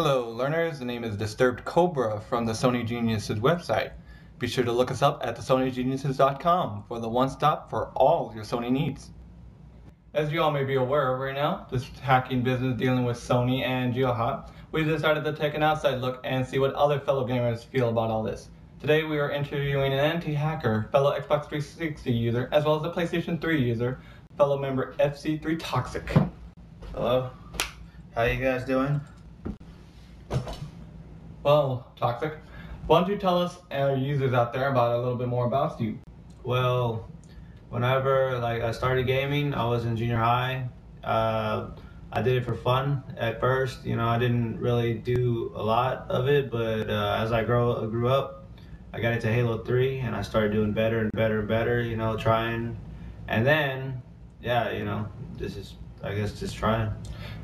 Hello learners, the name is Disturbed Cobra from the Sony Geniuses website. Be sure to look us up at thesonygeniuses.com for the one stop for all your Sony needs. As you all may be aware of right now, this hacking business dealing with Sony and GeoHot, we decided to take an outside look and see what other fellow gamers feel about all this. Today we are interviewing an anti-hacker, fellow Xbox 360 user, as well as a PlayStation 3 user, fellow member FC3 Toxic. Hello, how you guys doing? Well, Toxic, why don't you tell us, our users out there, about a little bit more about you? Well, whenever I started gaming, I was in junior high. I did it for fun at first. I didn't really do a lot of it, but as I grew up, I got into Halo 3, and I started doing better and better and better. Trying, and then this is, I guess, just trying.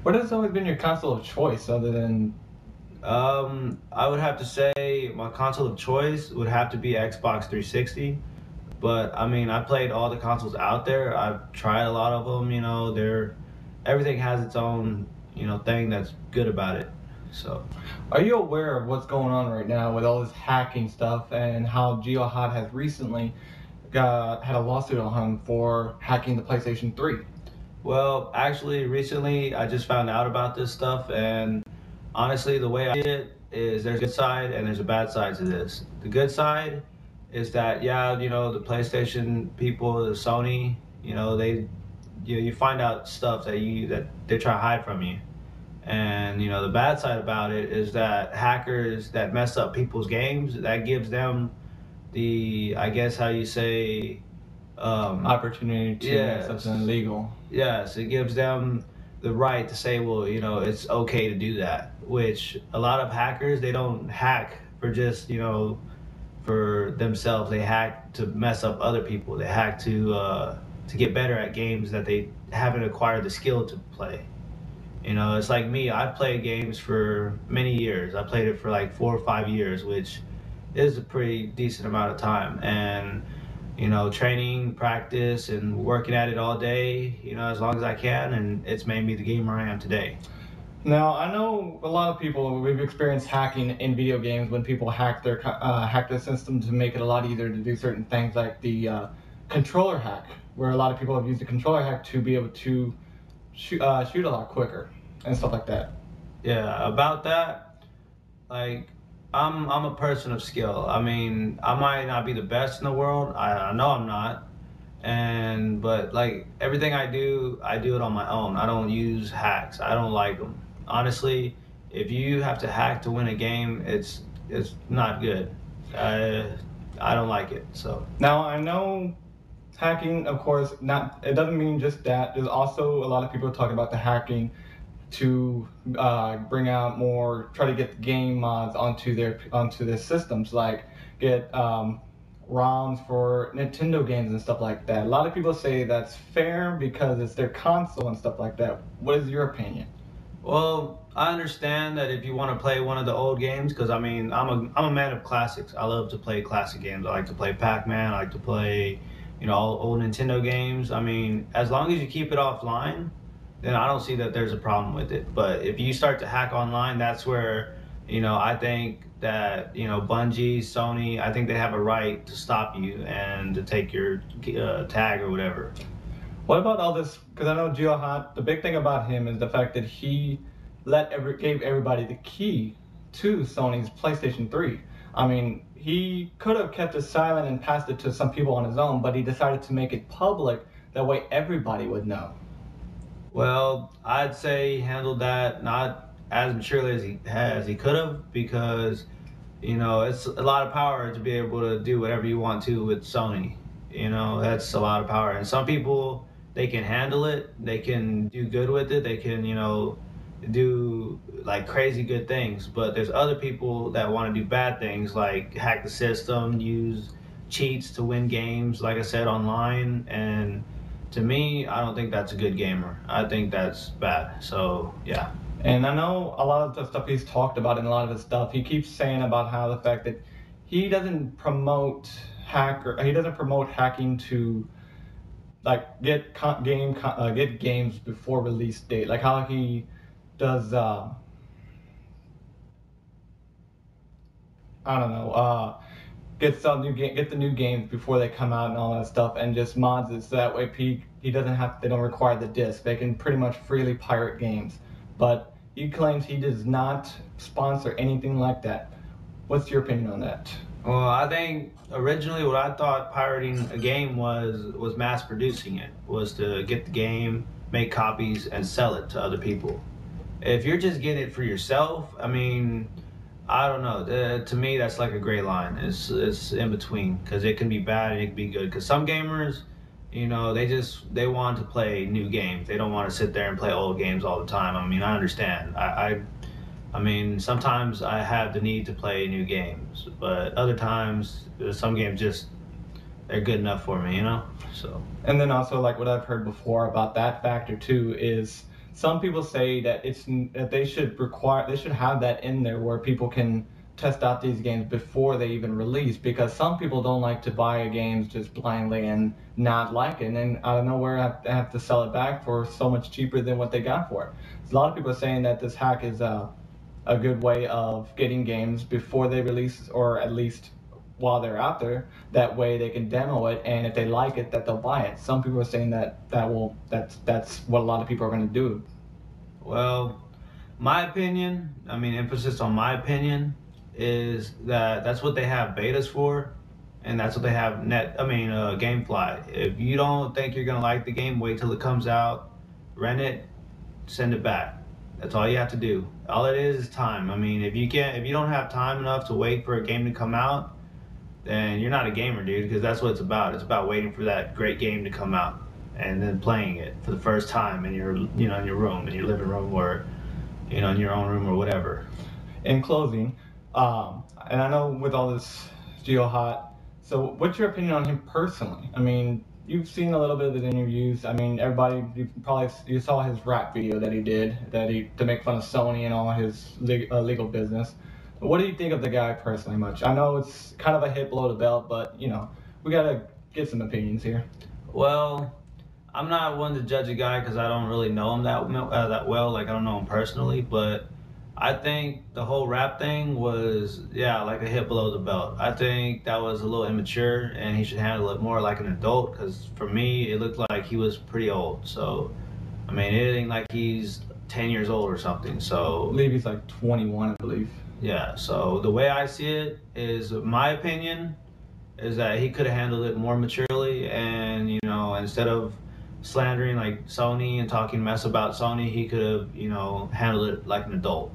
What has always been your console of choice other than? I would have to say my console of choice would have to be Xbox 360. But I mean, I played all the consoles out there. I've tried a lot of them. Everything has its own thing that's good about it. So, are you aware of what's going on right now with all this hacking stuff and how GeoHot has recently had a lawsuit on him for hacking the PlayStation 3? Well, actually, recently I just found out about this stuff, and honestly, the way I see it is there's a good side and there's a bad side to this. The good side is that, the PlayStation people, the Sony, you find out stuff that they try to hide from you. And, the bad side about it is that hackers that mess up people's games, that gives them the, I guess how you say, opportunity to make something illegal. Yes, it gives them the right to say, well, it's okay to do that, which a lot of hackers, they don't hack for just, for themselves. They hack to mess up other people. They hack to get better at games that they haven't acquired the skill to play. It's like me. I played games for many years. I played it for like 4 or 5 years, which is a pretty decent amount of time. And training, practice, and working at it all day, as long as I can, and it's made me the gamer I am today. Now, I know a lot of people, we've experienced hacking in video games when people hack their system to make it a lot easier to do certain things, like the controller hack, where a lot of people have used the controller hack to be able to shoot a lot quicker and stuff like that. Yeah, about that, I'm a person of skill. I mean, I might not be the best in the world. I know I'm not. But everything I do it on my own. I don't use hacks. I don't like them. Honestly, if you have to hack to win a game, it's not good. I don't like it. So now I know hacking, of course, it doesn't mean just that. There's also a lot of people talk about the hacking to bring out more, try to get game mods onto their systems, like get ROMs for Nintendo games and stuff like that. A lot of people say that's fair because it's their console and stuff like that. What is your opinion? Well, I understand that if you want to play one of the old games, because I mean, I'm a man of classics. I love to play classic games. I like to play Pac-Man. I like to play, all old Nintendo games. I mean, as long as you keep it offline, then I don't see that there's a problem with it. But if you start to hack online, that's where, I think that, Bungie, Sony, I think they have a right to stop you and to take your tag or whatever. What about all this? Because I know GeoHot, the big thing about him is the fact that he gave everybody the key to Sony's PlayStation 3. I mean, he could have kept it silent and passed it to some people on his own, but he decided to make it public. That way everybody would know. Well, I'd say he handled that not as maturely as he could have, because, it's a lot of power to be able to do whatever you want to with Sony. That's a lot of power. And some people, they can handle it. They can do good with it. They can, do crazy good things. But there's other people that want to do bad things, like hack the system, use cheats to win games, like I said, online. And to me, I don't think that's a good gamer. I think that's bad. So, yeah. And I know a lot of the stuff he's talked about in a lot of his stuff, he keeps saying about how the fact that he doesn't promote hacking to get games before release date, like how he does I don't know, get the new games before they come out and all that stuff, and just mods it so that way he doesn't have they don't require the disc. They can pretty much freely pirate games. But he claims he does not sponsor anything like that. What's your opinion on that? Well, I think originally what I thought pirating a game was mass producing it, was to get the game, make copies, and sell it to other people. If you're just getting it for yourself, I mean, I don't know. To me, that's like a gray line. It's in between because it can be bad and it can be good. Because some gamers, they want to play new games. They don't want to sit there and play old games all the time. I mean, I understand. I mean, sometimes I have the need to play new games, but other times some games just they're good enough for me, So. And then also, like what I've heard before about that factor too is some people say that they should have that in there where people can test out these games before they even release, because some people don't like to buy games just blindly and not like it, and then out of nowhere have to sell it back for so much cheaper than what they got for it. So a lot of people are saying that this hack is a good way of getting games before they release, or at least while they're out there. That way they can demo it, and if they like it, that they'll buy it. Some people are saying that's what a lot of people are going to do. Well, my opinion, I mean, emphasis on my opinion, is that's what they have betas for, and that's what they have GameFly. If you don't think you're gonna like the game, wait till it comes out, rent it, send it back. That's all you have to do. All it is time. I mean, if you don't have time enough to wait for a game to come out, then you're not a gamer, dude. Because that's what it's about. It's about waiting for that great game to come out and then playing it for the first time in your room, in your living room, or in your own room or whatever. In closing, and I know with all this Geo Hot, so what's your opinion on him personally? I mean, you've seen a little bit of his interviews. I mean, you saw his rap video that he did to make fun of Sony and all his legal business. What do you think of the guy personally? Much? I know it's kind of a hit below the belt, but we gotta get some opinions here. Well, I'm not one to judge a guy because I don't really know him that well. Like, I don't know him personally, but I think the whole rap thing was, like a hit below the belt. I think that was a little immature, and he should handle it more like an adult. Because for me, it looked like he was pretty old. So, I mean, it ain't like he's 10 years old or something. So I believe he's like 21, I believe. Yeah. So the way I see it is, my opinion, is that he could have handled it more maturely, and instead of slandering like Sony and talking mess about Sony, he could have handled it like an adult.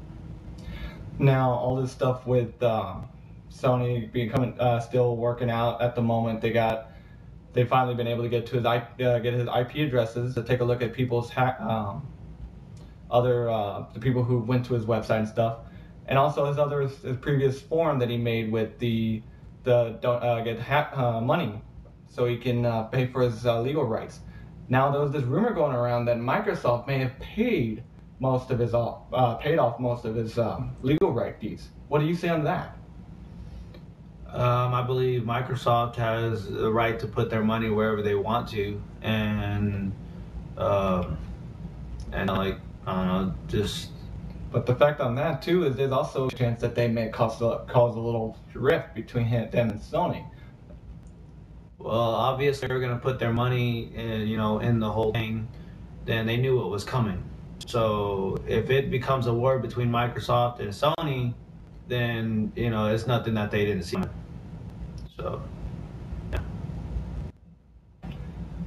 Now all this stuff with Sony becoming still working out at the moment, they finally been able to get to get his IP addresses to take a look at people's the people who went to his website and stuff, and also his previous form that he made with the don't get money so he can pay for his legal rights. Now there was this rumor going around that Microsoft may have paid off most of his legal right fees. What do you say on that? I believe Microsoft has the right to put their money wherever they want to, and like, I don't know, just. But the fact on that too is there's also a chance that they may cause a little rift between them and Sony. Well, obviously they were going to put their money in the whole thing. Then they knew what was coming. So if it becomes a war between Microsoft and Sony, then it's nothing that they didn't see. So, yeah.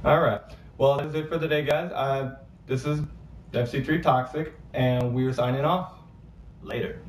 All right. Well, that's it for today, guys. This is FC3 Toxic, and we are signing off. Later.